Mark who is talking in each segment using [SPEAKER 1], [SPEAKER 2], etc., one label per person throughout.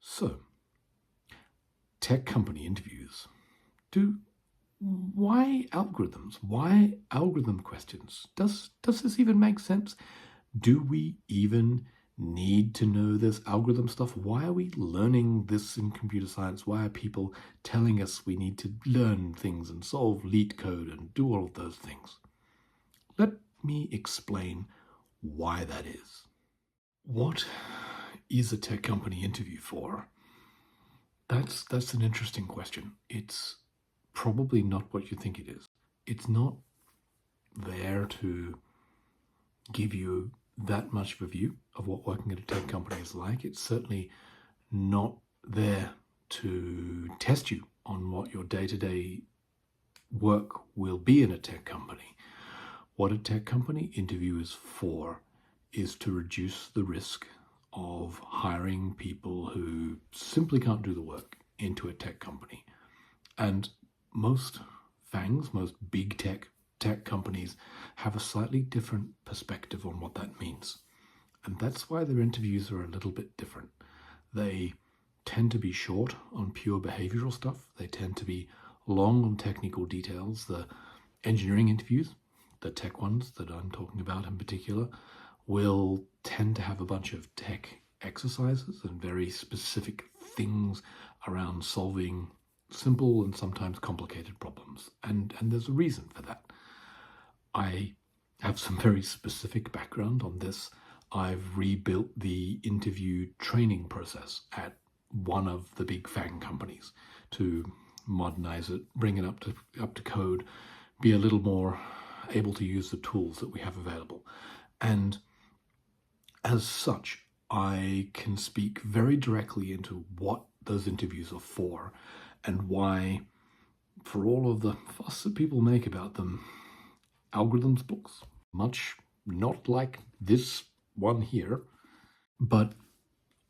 [SPEAKER 1] So, tech company interviews. Why algorithms? Why algorithm questions? Does this even make sense? Do we even need to know this algorithm stuff? Why are we learning this in computer science? Why are people telling us we need to learn things and solve LeetCode code and do all of those things? Let me explain why that is. What is a tech company interview for? That's an interesting question. It's probably not what you think it is. It's not there to give you that much of a view of what working at a tech company is like. It's certainly not there to test you on what your day-to-day work will be in a tech company. What a tech company interview is for is to reduce the risk of hiring people who simply can't do the work into a tech company. And most FANGs, most big tech companies, have a slightly different perspective on what that means. And that's why their interviews are a little bit different. They tend to be short on pure behavioral stuff. They tend to be long on technical details. The engineering interviews, the tech ones that I'm talking about in particular, will tend to have a bunch of tech exercises and very specific things around solving simple and sometimes complicated problems. And there's a reason for that. I have some very specific background on this. I've rebuilt the interview training process at one of the big FANG companies to modernize it, bring it up to code, be a little more able to use the tools that we have available. And as such, I can speak very directly into what those interviews are for and why, for all of the fuss that people make about them, algorithms books, much not like this one here, but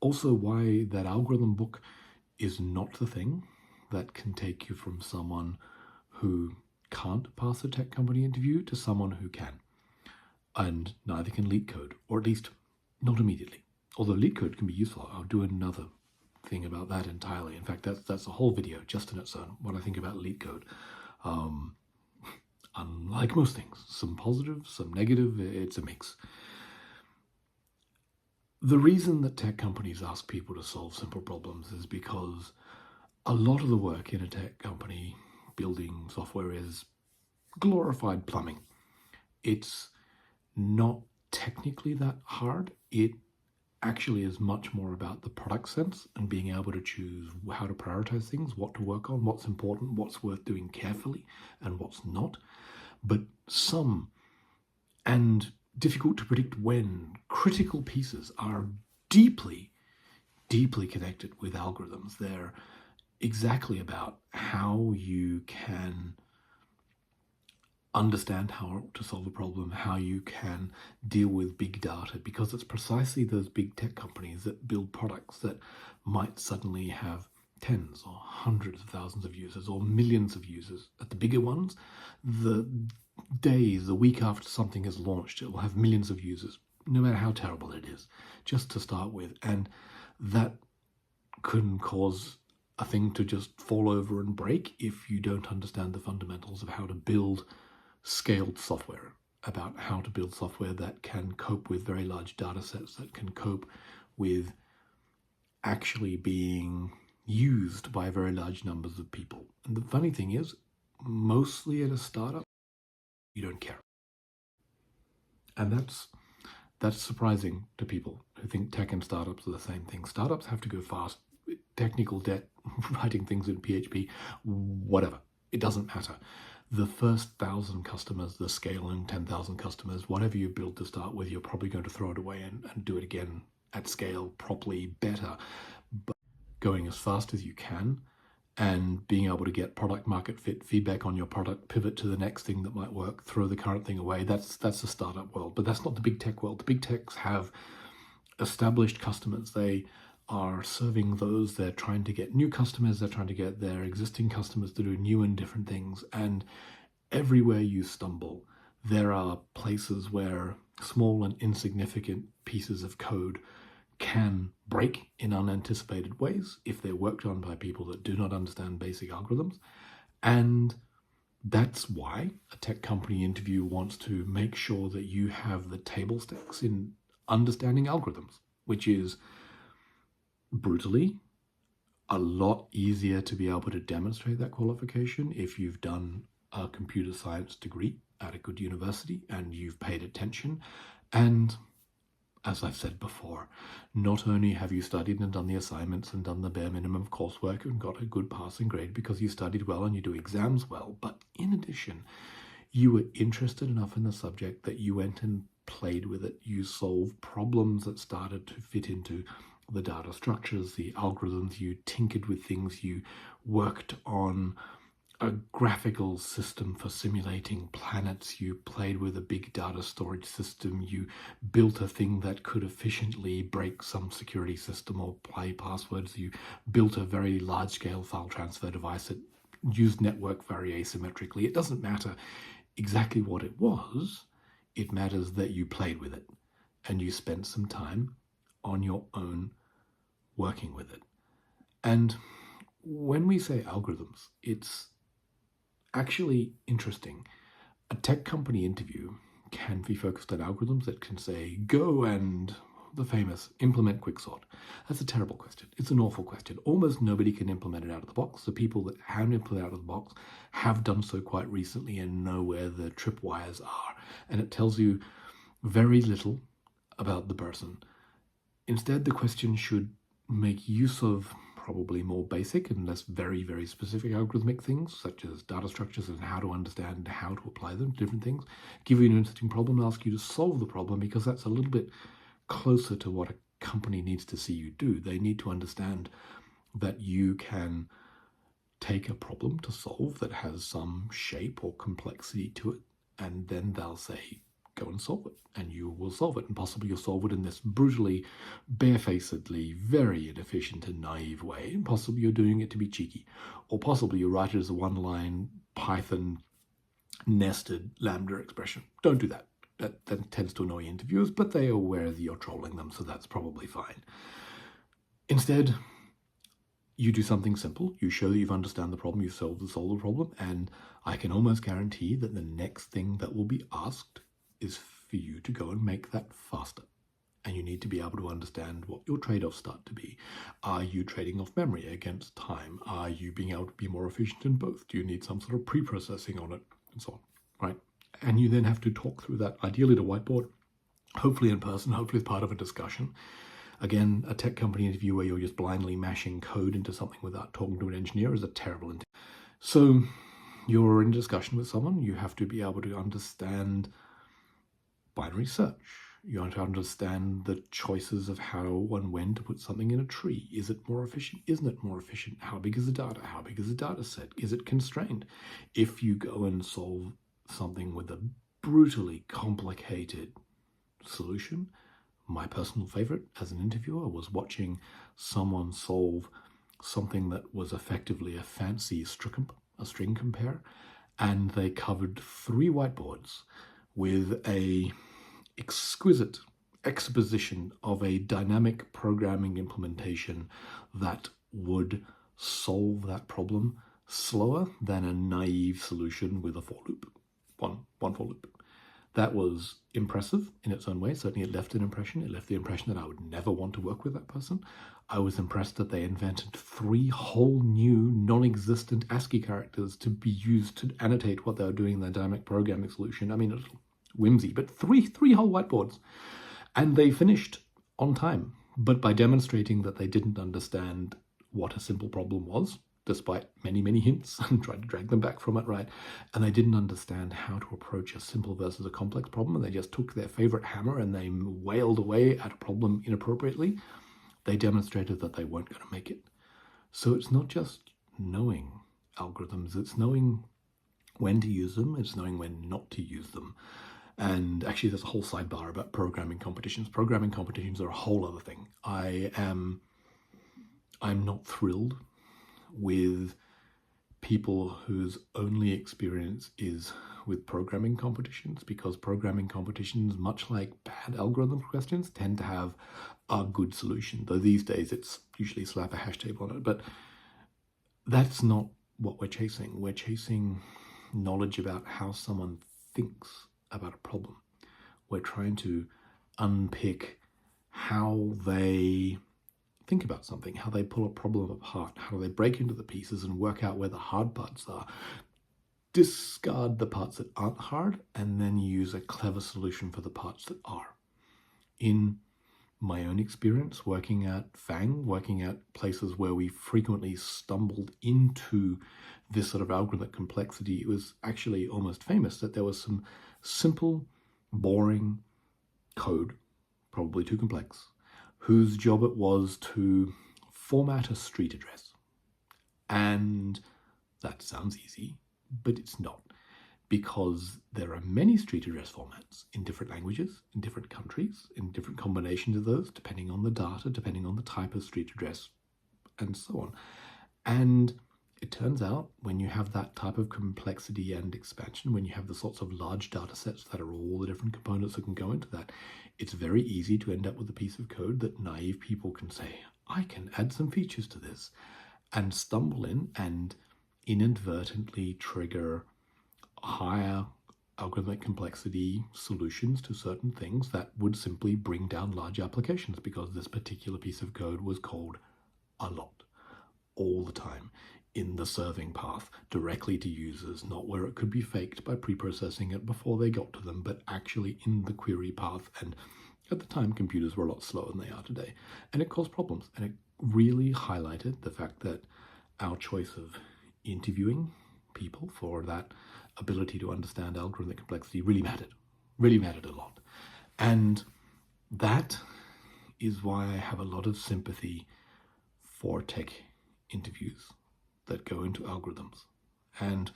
[SPEAKER 1] also why that algorithm book is not the thing that can take you from someone who can't pass a tech company interview to someone who can. And neither can LeetCode, or at least not immediately. Although LeetCode can be useful. I'll do another thing about that entirely. In fact, that's a whole video just in its own, what I think about LeetCode. Unlike most things, some positive, some negative, it's a mix. The reason that tech companies ask people to solve simple problems is because a lot of the work in a tech company building software is glorified plumbing. It's not technically that hard. It actually is much more about the product sense and being able to choose how to prioritize things, what to work on, what's important, what's worth doing carefully, and what's not. But some, and difficult to predict when, critical pieces are deeply, deeply connected with algorithms. They're exactly about how you can understand how to solve a problem, how you can deal with big data, because it's precisely those big tech companies that build products that might suddenly have tens or hundreds of thousands of users or millions of users. At the bigger ones, the week after something is launched, it will have millions of users, no matter how terrible it is, just to start with. And that can cause a thing to just fall over and break if you don't understand the fundamentals of how to build scaled software, about how to build software that can cope with very large data sets, that can cope with actually being used by very large numbers of people. And the funny thing is, mostly at a startup, you don't care. And that's surprising to people who think tech and startups are the same thing. Startups have to go fast, technical debt, writing things in PHP, whatever. It doesn't matter. The first 1,000 customers, the scale in 10,000 customers, whatever you build to start with, you're probably going to throw it away and do it again at scale, properly, better. But going as fast as you can and being able to get product market fit feedback on your product, pivot to the next thing that might work, throw the current thing away, that's the startup world. But that's not the big tech world. The big techs have established customers. They are serving those. They're trying to get new customers. They're trying to get their existing customers to do new and different things. And everywhere you stumble, there are places where small and insignificant pieces of code can break in unanticipated ways if they're worked on by people that do not understand basic algorithms. And that's why a tech company interview wants to make sure that you have the table stakes in understanding algorithms, which is brutally a lot easier to be able to demonstrate that qualification if you've done a computer science degree at a good university and you've paid attention. And as I've said before, not only have you studied and done the assignments and done the bare minimum of coursework and got a good passing grade because you studied well and you do exams well, but in addition, you were interested enough in the subject that you went and played with it. You solved problems that started to fit into the data structures, the algorithms, you tinkered with things, you worked on a graphical system for simulating planets, you played with a big data storage system, you built a thing that could efficiently break some security system or play passwords, you built a very large-scale file transfer device that used network very asymmetrically. It doesn't matter exactly what it was, it matters that you played with it and you spent some time on your own working with it. And when we say algorithms, it's actually interesting. A tech company interview can be focused on algorithms that can say, go and the famous implement Quicksort. That's a terrible question. It's an awful question. Almost nobody can implement it out of the box. The people that haven't implemented it out of the box have done so quite recently and know where the tripwires are. And it tells you very little about the person. Instead, the question should make use of probably more basic and less very, very specific algorithmic things, such as data structures and how to understand how to apply them to different things. Give you an interesting problem and ask you to solve the problem, because that's a little bit closer to what a company needs to see you do. They need to understand that you can take a problem to solve that has some shape or complexity to it, and then they'll say, go and solve it, and you will solve it, and possibly you'll solve it in this brutally, barefacedly, very inefficient and naive way, and possibly you're doing it to be cheeky, or possibly you write it as a one-line Python nested lambda expression. Don't do that. That tends to annoy interviewers, but they are aware that you're trolling them, so that's probably fine. Instead, you do something simple. You show that you've understand the problem, you've solved the problem, and I can almost guarantee that the next thing that will be asked is for you to go and make that faster. And you need to be able to understand what your trade-offs start to be. Are you trading off memory against time? Are you being able to be more efficient in both? Do you need some sort of pre-processing on it? And so on, right? And you then have to talk through that, ideally at a whiteboard, hopefully in person, hopefully as part of a discussion. Again, a tech company interview where you're just blindly mashing code into something without talking to an engineer is a terrible interview. So you're in discussion with someone, you have to be able to understand binary search. You have to understand the choices of how and when to put something in a tree. Is it more efficient? Isn't it more efficient? How big is the data? How big is the data set? Is it constrained? If you go and solve something with a brutally complicated solution, my personal favorite as an interviewer was watching someone solve something that was effectively a fancy string compare, and they covered 3 whiteboards with a exquisite exposition of a dynamic programming implementation that would solve that problem slower than a naive solution with a for loop, one for loop. That was impressive in its own way. Certainly it left an impression. It left the impression that I would never want to work with that person. I was impressed that they invented 3 whole new non-existent ASCII characters to be used to annotate what they were doing in their dynamic programming solution. I mean, a little whimsy, but three whole whiteboards. And they finished on time, but by demonstrating that they didn't understand what a simple problem was, despite many, many hints, and tried to drag them back from it, right? And they didn't understand how to approach a simple versus a complex problem, and they just took their favorite hammer and they wailed away at a problem inappropriately. They demonstrated that they weren't going to make it. So it's not just knowing algorithms, it's knowing when to use them, it's knowing when not to use them. And actually there's a whole sidebar about programming competitions. Programming competitions are a whole other thing. I'm not thrilled with people whose only experience is with programming competitions, because programming competitions, much like bad algorithm questions, tend to have a good solution. Though these days it's usually slap a hash table on it. But that's not what we're chasing. We're chasing knowledge about how someone thinks about a problem. We're trying to unpick how they think about something, how they pull a problem apart, how do they break into the pieces and work out where the hard parts are, discard the parts that aren't hard, and then use a clever solution for the parts that are. In my own experience working at FANG, working at places where we frequently stumbled into this sort of algorithmic complexity, it was actually almost famous that there was some simple, boring code, probably too complex, whose job it was to format a street address. And that sounds easy, but it's not, because there are many street address formats in different languages, in different countries, in different combinations of those, depending on the data, depending on the type of street address, and so on. And it turns out when you have that type of complexity and expansion, when you have the sorts of large data sets that are all the different components that can go into that, it's very easy to end up with a piece of code that naive people can say, I can add some features to this, and stumble in and inadvertently trigger higher algorithmic complexity solutions to certain things that would simply bring down large applications, because this particular piece of code was called a lot, all the time, in the serving path, directly to users, not where it could be faked by pre-processing it before they got to them, but actually in the query path. And at the time, computers were a lot slower than they are today, and it caused problems. And it really highlighted the fact that our choice of interviewing people for that ability to understand algorithmic complexity really mattered a lot. And that is why I have a lot of sympathy for tech interviews that go into algorithms. And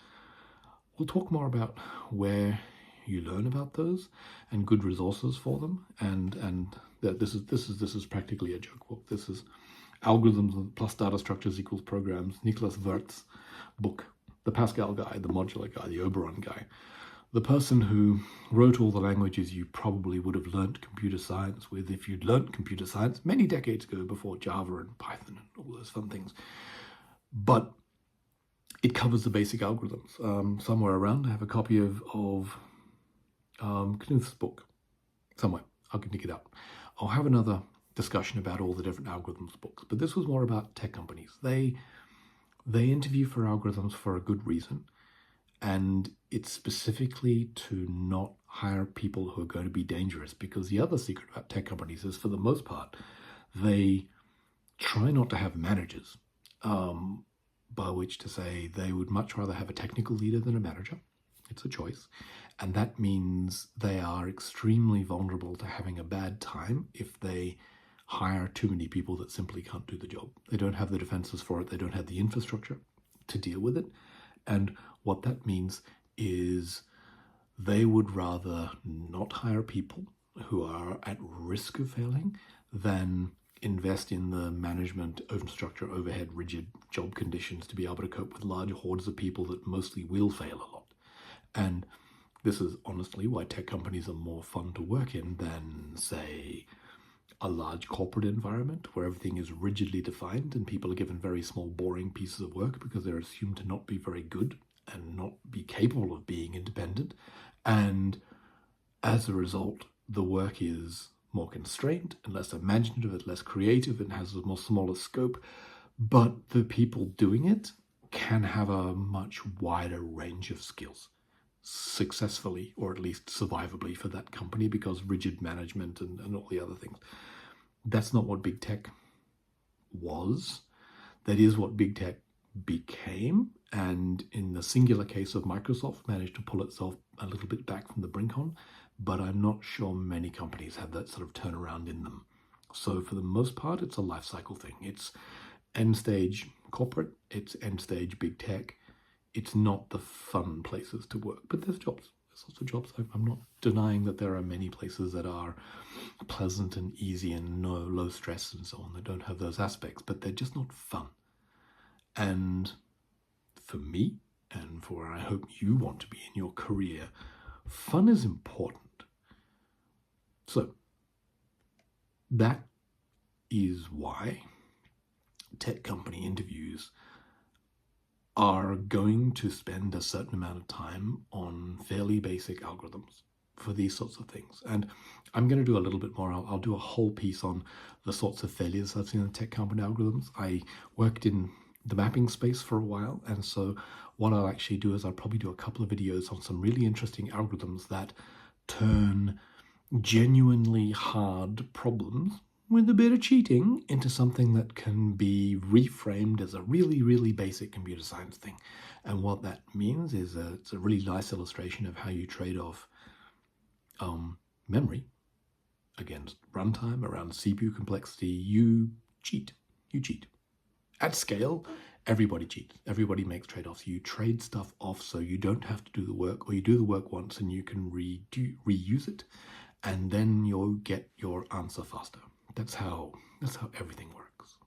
[SPEAKER 1] we'll talk more about where you learn about those and good resources for them. And that this is practically a joke book. This is Algorithms plus Data Structures equals Programs, Nicholas Wirth's book. The Pascal guy, the modular guy, the Oberon guy, the person who wrote all the languages you probably would have learnt computer science with if you'd learnt computer science many decades ago, before Java and Python and all those fun things. But it covers the basic algorithms. Somewhere around, I have a copy of Knuth's book. Somewhere, I can dig it out. I'll have another discussion about all the different algorithms books, but this was more about tech companies. They interview for algorithms for a good reason, and it's specifically to not hire people who are going to be dangerous, because the other secret about tech companies is, for the most part, they try not to have managers, by which to say they would much rather have a technical leader than a manager. It's a choice, and that means they are extremely vulnerable to having a bad time if they hire too many people that simply can't do the job. They don't have the defenses for it. They don't have the infrastructure to deal with it. And what that means is they would rather not hire people who are at risk of failing than invest in the management, infrastructure, overhead, rigid job conditions to be able to cope with large hordes of people that mostly will fail a lot. And this is honestly why tech companies are more fun to work in than, say, a large corporate environment where everything is rigidly defined and people are given very small, boring pieces of work because they're assumed to not be very good and not be capable of being independent. And as a result, the work is more constrained and less imaginative and less creative and has a more smaller scope. But the people doing it can have a much wider range of skills successfully, or at least survivably, for that company, because rigid management and all the other things. That's not what big tech was. That is what big tech became, and in the singular case of Microsoft, managed to pull itself a little bit back from the brink on, but I'm not sure many companies have that sort of turnaround in them. So for the most part, it's a life cycle thing. It's end stage corporate, it's end stage big tech. It's not the fun places to work, but there's jobs. There's lots of jobs. I'm not denying that there are many places that are pleasant and easy and low stress and so on, that don't have those aspects, but they're just not fun. And for me and for where I hope you want to be in your career, fun is important. So that is why tech company interviews are going to spend a certain amount of time on fairly basic algorithms for these sorts of things. And I'm going to do a little bit more. I'll do a whole piece on the sorts of failures I've seen in tech company algorithms. I worked in the mapping space for a while, and so what I'll actually do is I'll probably do a couple of videos on some really interesting algorithms that turn genuinely hard problems with a bit of cheating into something that can be reframed as a really, really basic computer science thing. And what that means is it's a really nice illustration of how you trade off memory against runtime around CPU complexity. You cheat. At scale, everybody cheats. Everybody makes trade-offs. You trade stuff off so you don't have to do the work, or you do the work once and you can reuse it, and then you'll get your answer faster. That's how everything works.